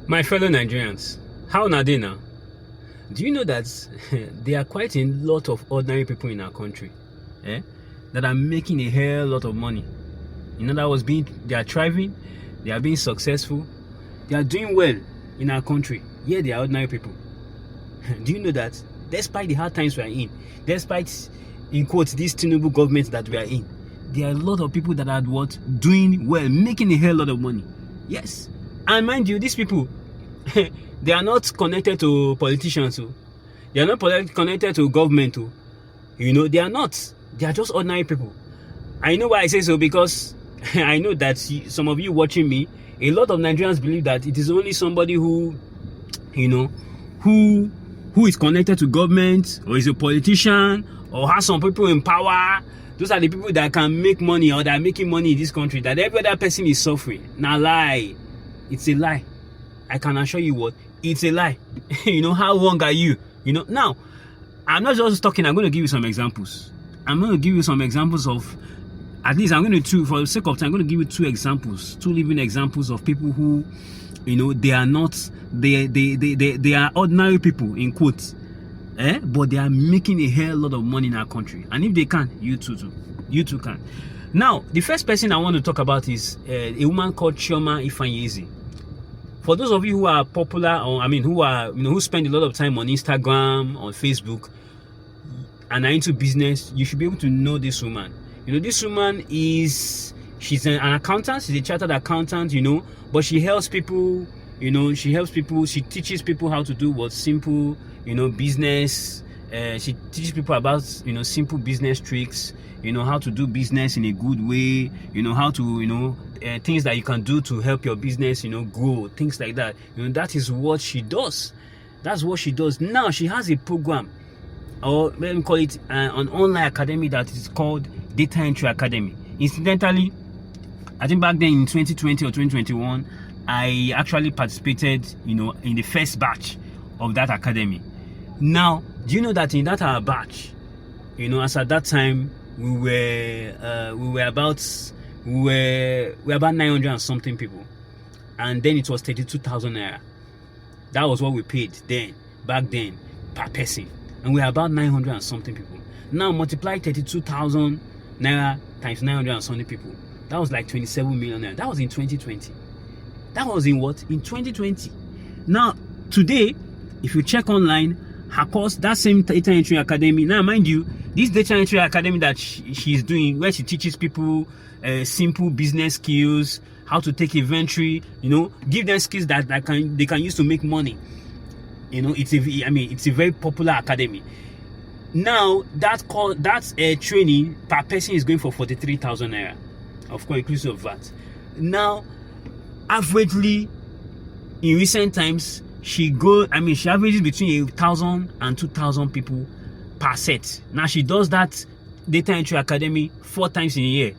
My fellow Nigerians, how na dey now? Do you know that there are quite a lot of ordinary people in our country that are making a hell lot of money? In other words, they are thriving, they are being successful, they are doing well in our country. Yeah, they are ordinary people. Do you know that despite the hard times we are in, despite, in quotes, this Tinubu government that we are in, there are a lot of people that are doing well, making a hell lot of money. Yes. And mind you, these people, they are not connected to politicians. They are not connected to government. They are not. They are just ordinary people. I know why I say so, because I know that some of you watching me, a lot of Nigerians believe that it is only somebody who is connected to government, or is a politician, or has some people in power. Those are the people that can make money, or that are making money in this country. That every other person is suffering. Now lie. It's a lie. I can assure you what, it's a lie. How wrong are you? Now, I'm not just talking, I'm going to give you some examples. I'm going to give you some examples of, at least for the sake of time, I'm going to give you two living examples of people who, they are not, they are ordinary people, in quotes, but they are making a hell lot of money in our country. And if they can, you too can. Now, the first person I want to talk about is a woman called Chioma Ifeanyi. For those of you who are popular, or who spend a lot of time on Instagram, on Facebook, and are into business, you should be able to know this woman. This woman she's an accountant, she's a chartered accountant, but she helps people, she teaches people how to do simple, business. She teaches people about, simple business tricks, how to do business in a good way, how to, things that you can do to help your business, grow, things like that. That is what she does. That's what she does. Now, she has a program, or let me call it an online academy that is called Data Entry Academy. Incidentally, I think back then in 2020 or 2021, I actually participated, in the first batch of that academy. Now, do you know that in that our batch, as at that time, we were about 900 and something people, and then it was 32,000 naira. That was what we paid back then per person, and we were about 900 and something people. Now multiply 32,000 naira times 900 and something people. That was like 27 million naira. That was in 2020. That was in what? In 2020. Now today, if you check online, her course, that same Data Entry Academy. Now, mind you, this Data Entry Academy that she's doing, where she teaches people simple business skills, how to take inventory, give them skills that they can use to make money. It's a very popular academy. Now, that training per person is going for 43,000 naira, of course, inclusive of that. Now, averagely, in recent times, she averages between 1,000 and 2,000 people per set. Now, she does that Data Entry Academy 4 times in a year.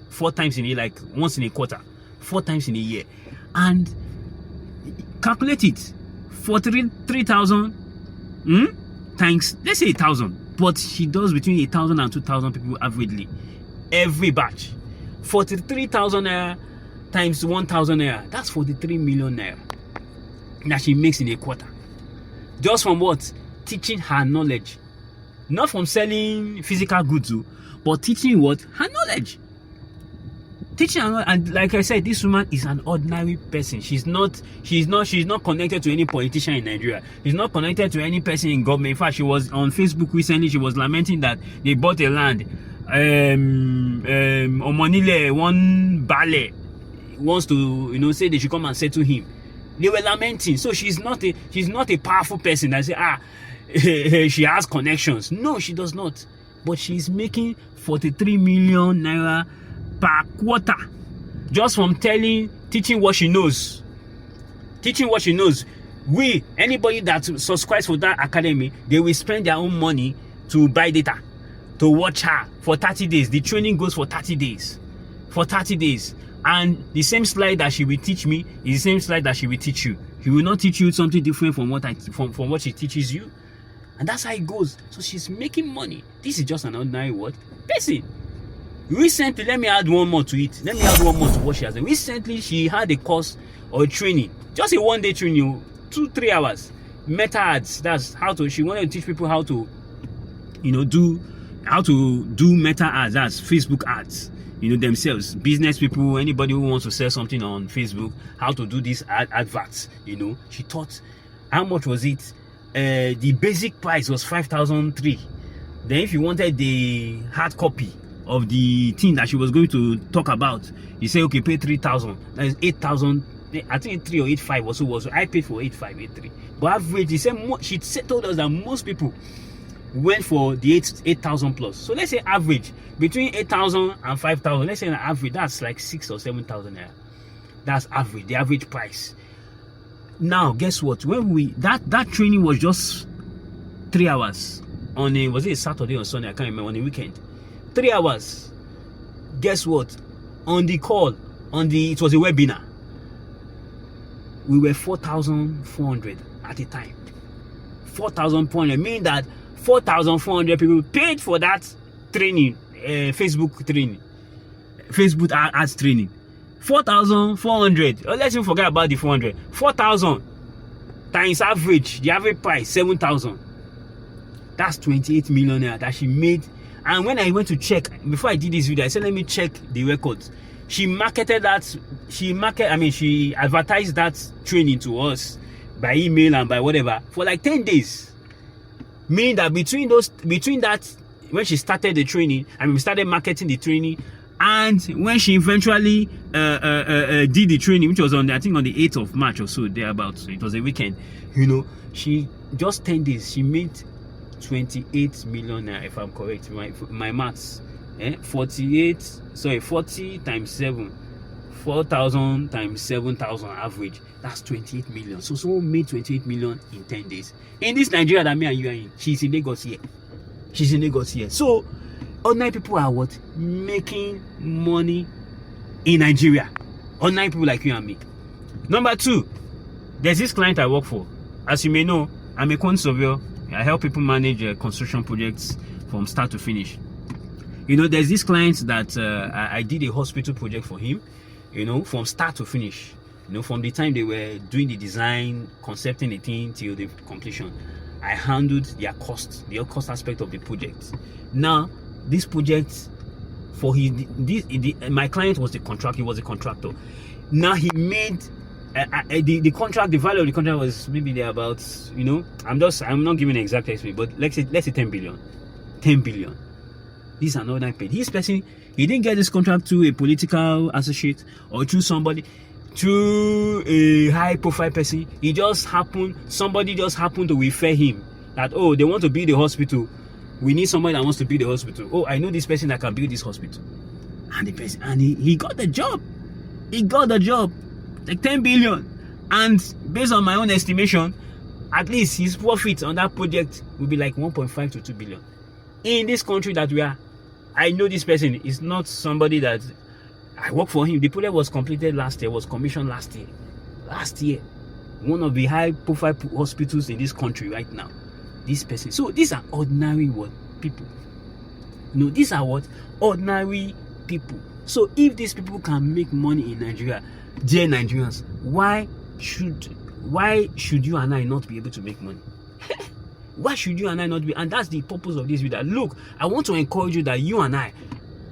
4 times in a year, like once in a quarter. 4 times in a year. And calculate it. 43,000 times, let's say 1,000. But she does between 1,000 and 2,000 people averagely. Every batch. 43,000 naira times 1,000 naira. That's 43 million naira that she makes in a quarter. Just from what? Teaching her knowledge. Not from selling physical goods, but teaching what? Her knowledge. Teaching her, and like I said, this woman is an ordinary person. She's not connected to any politician in Nigeria. She's not connected to any person in government. In fact, she was on Facebook recently, she was lamenting that they bought a land. Omonile, one Bale, wants to, say they should come and settle him. They were lamenting. So she's not a powerful person that say, she has connections. No, she does not. But she's making 43 million naira per quarter just from teaching what she knows. Teaching what she knows. Anybody that subscribes for that academy, they will spend their own money to buy data, to watch her for 30 days. The training goes for 30 days. For 30 days. And the same slide that she will teach me is the same slide that she will teach you. She will not teach you something different from what she teaches you. And that's how it goes. So she's making money. This is just an ordinary person. Recently, let me add one more to it. Let me add one more to what she has done. Recently, she had a course or a training Just a one-day training, 2-3 hours. Meta ads. That's how to. She wanted to teach people how to, do meta ads. That's Facebook ads. Themselves, business people, anybody who wants to sell something on Facebook, how to do these adverts. She taught. How much was it? The basic price was 5,003. Then if you wanted the hard copy of the thing that she was going to talk about, you say, okay, pay 3,000. That is 8,000. I think 3 or 8,500 or so was. I paid for 8,500, 8,300. But average, she told us that most people went for the 8,000 plus. So let's say average between 8,000 and 5,000. Let's say an average, that's like 6,000 or 7,000 naira. That's average, the average price. Now, guess what? When that training was just 3 hours on was it a Saturday or Sunday? I can't remember, on a weekend. 3 hours. Guess what? On the call, it was a webinar. We were 4,400 at a time. 4,400, meaning that 4,400 people paid for that training, Facebook training, Facebook ads training. 4,400. Let's even forget about the 400. 4,000 times average, the average price 7,000. That's 28 million naira that she made. And when I went to check before I did this video, I said let me check the records. She marketed that. She advertised that training to us by email and by whatever for like 10 days. Meaning that between that when she started the training, we started marketing the training, and when she eventually did the training, which was on the 8th of March or so, thereabouts. So it was a weekend. She just 10 days she made 28 million naira, if I'm correct. My maths. 40 times 7, 4,000 times 7,000 average. That's 28 million. So someone made 28 million in 10 days. In this Nigeria that me and you are in, she's in Lagos here. So ordinary people are what? Making money in Nigeria. Ordinary people like you and me. Number 2, there's this client I work for. As you may know, I'm a quantity surveyor. I help people manage construction projects from start to finish. There's this client that I did a hospital project for him, from start to finish. From the time they were doing the design, concepting the thing till the completion. I handled the cost aspect of the project. Now, this project, my client was the contractor. He was a contractor. Now he made the contract. The value of the contract was maybe there about, I'm not giving an exact estimate, but let's say 10 billion. 10 billion. This is another paid. This person, he didn't get this contract through a political associate or through somebody, through a high profile person. Somebody just happened to refer him that, oh, they want to build a hospital. We need somebody that wants to build a hospital. Oh, I know this person that can build this hospital. And the person, and he got the job. He got the job. Like 10 billion. And based on my own estimation, at least his profit on that project will be like 1.5 to 2 billion. In this country that we are, I know this person is not somebody that I work for him. The project was completed last year, was commissioned last year. Last year. One of the high profile hospitals in this country right now. This person. So these are ordinary people. These are what? Ordinary people. So if these people can make money in Nigeria, dear Nigerians, why should you and I not be able to make money? Why should you and I not be? And that's the purpose of this video. Look, I want to encourage you that you and I,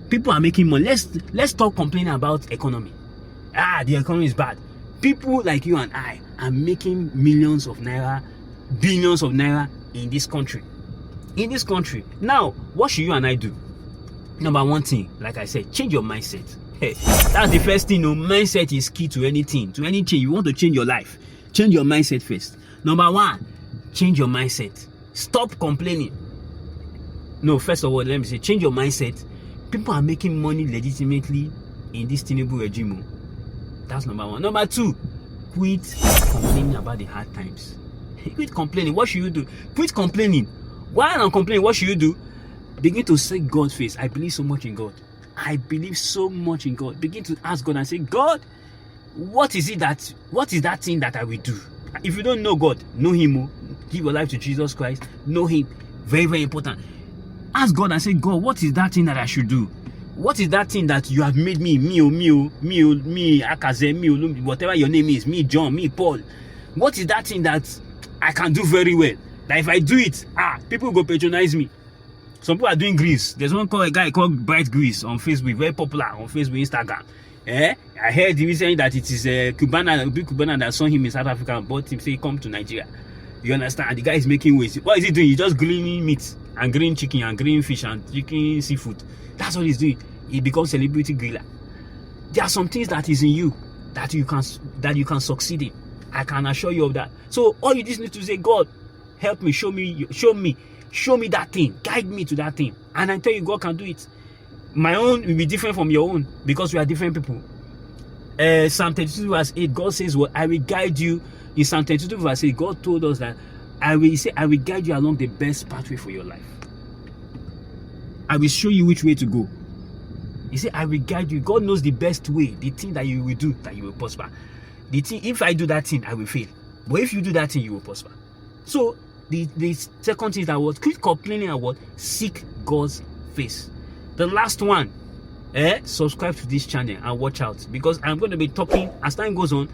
people are making money. Let's stop complaining about economy. The economy is bad. People like you and I are making millions of naira, billions of naira in this country. Now, what should you and I do? Number one thing, like I said, change your mindset. That's the first thing. Mindset is key to anything. To any change, you want to change your life. Change your mindset first. Number 1, change your mindset. Stop complaining. No, first of all, let me say, change your mindset. People are making money legitimately in this Tinubu regime. That's number 1. Number 2, quit complaining about the hard times. Quit complaining. What should you do? Quit complaining. While I'm complaining, what should you do? Begin to seek God's face. I believe so much in God. Begin to ask God and say, God, what is that thing that I will do? If you don't know God, know Him. Give your life to Jesus Christ. Know Him. Very, very important. Ask God and say, God, what is that thing that I should do? What is that thing that you have made me, Akhaze, me, whatever your name is, me, John, me, Paul? What is that thing that I can do very well? That if I do it, people go patronize me. Some people are doing grease. There's one a guy called Brightgrillz on Facebook, very popular on Facebook, Instagram. I heard him saying that it is a big Cubana that saw him in South Africa and bought him, say, come to Nigeria. You understand? And the guy is making waves. What is he doing? He's just grilling meat and grilling chicken and grilling fish and chicken seafood. That's what he's doing. He becomes celebrity griller. There are some things that is in you that you can succeed in. I can assure you of that. So all you just need to say, God, help me, show me that thing, guide me to that thing. And I tell you, God can do it. My own will be different from your own because we are different people. Psalm 32 verse 8, God says, "Well, I will guide you." In Psalm 32 verse 8, God told us that I will guide you along the best pathway for your life. I will show you which way to go. He said, I will guide you. God knows the best way, the thing that you will do, that you will prosper. The thing, if I do that thing, I will fail. But if you do that thing, you will prosper. So the second thing is that what? Quit complaining and what? Seek God's face. The last one, subscribe to this channel and watch out, because I'm going to be talking as time goes on.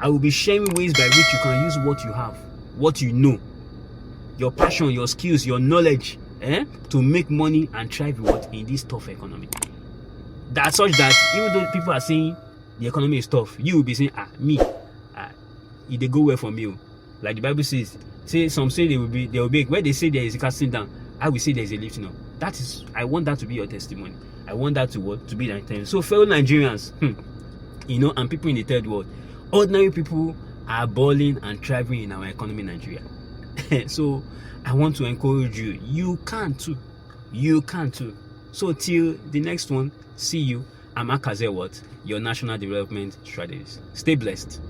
I will be sharing ways by which you can use what you have, what you know, your passion, your skills, your knowledge, to make money and thrive in this tough economy. That's such that even though people are saying the economy is tough, you will be saying, it they go well for me. Like the Bible says, some say they will be where they say there is a casting down, I will say there is a lifting up. I want that to be your testimony. I want that to be that time. So fellow Nigerians, and people in the third world, ordinary people are balling and thriving in our economy in Nigeria. So I want to encourage you. You can too. You can too. So till the next one, see you. I'm Akhaze, your National Development Strategist. Stay blessed.